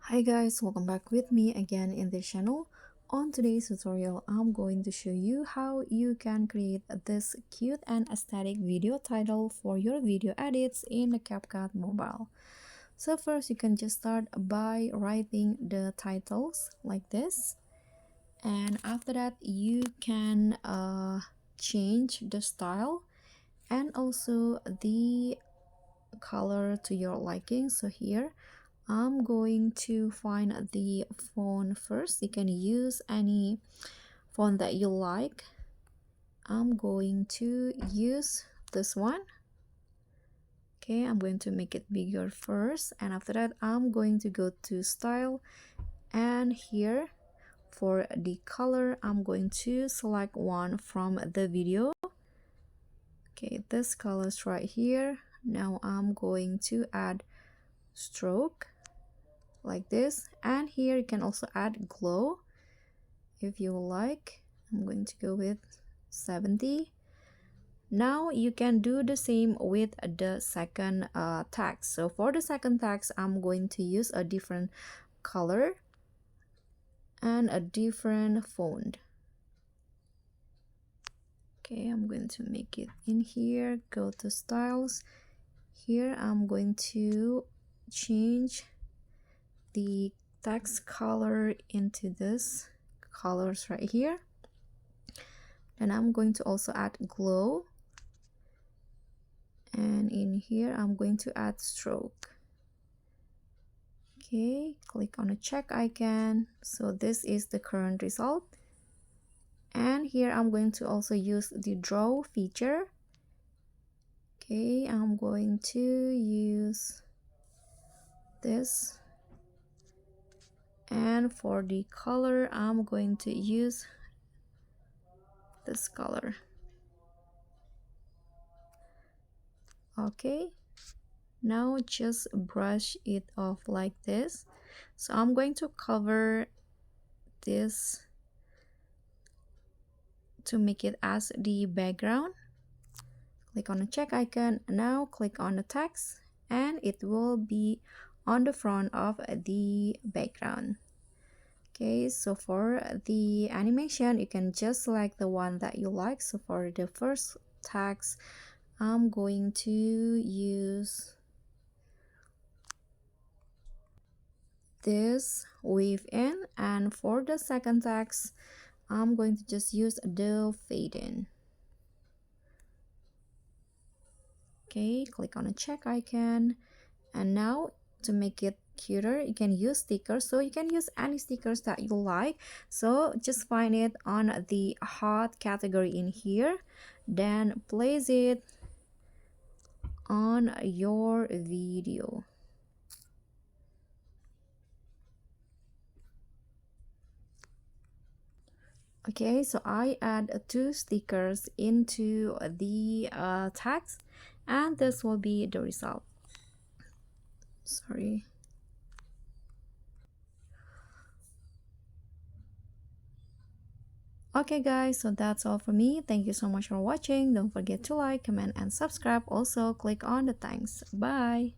Hi guys, welcome back with me again in this channel. On today's tutorial, I'm going to show you how you can create this cute and aesthetic video title for your video edits in the CapCut Mobile. So first, you can just start by writing the titles like this. And after that, you can change the style and also the color to your liking. So here I'm going to find the font first. You can use any font that you like. I'm going to use this one. Okay, I'm going to make it bigger first, and after that I'm going to go to style, and here for the color I'm going to select one from the video. Okay, this color is right here. Now I'm going to add stroke like this, and here you can also add glow if you like. I'm going to go with 70. Now you can do the same with the second text. So for the second text, I'm going to use a different color and a different font. Okay, I'm going to make it in here, go to styles. Here I'm going to change the text color into this colors right here, and I'm going to also add glow, and in here I'm going to add stroke. Okay, click on the check icon. So this is the current result, and here I'm going to also use the draw feature. Okay, I'm going to use this, and for the color I'm going to use this color. Okay, now just brush it off like this. So I'm going to cover this to make it as the background. Click on the check icon. Now click on the text, and it will be on the front of the background. Okay, so for the animation, you can just select the one that you like. So for the first text, I'm going to use this wave in, and for the second text I'm going to just use the fade in. Okay, click on the check icon, and now to make it cuter you can use stickers. So you can use any stickers that you like, so just find it on the hot category in here, then place it on your video. Okay, so I add two stickers into the text, and this will be the result. Sorry. Okay guys, so that's all for me. Thank you so much for watching. Don't forget to like, comment, and subscribe. Also click on the thanks. Bye.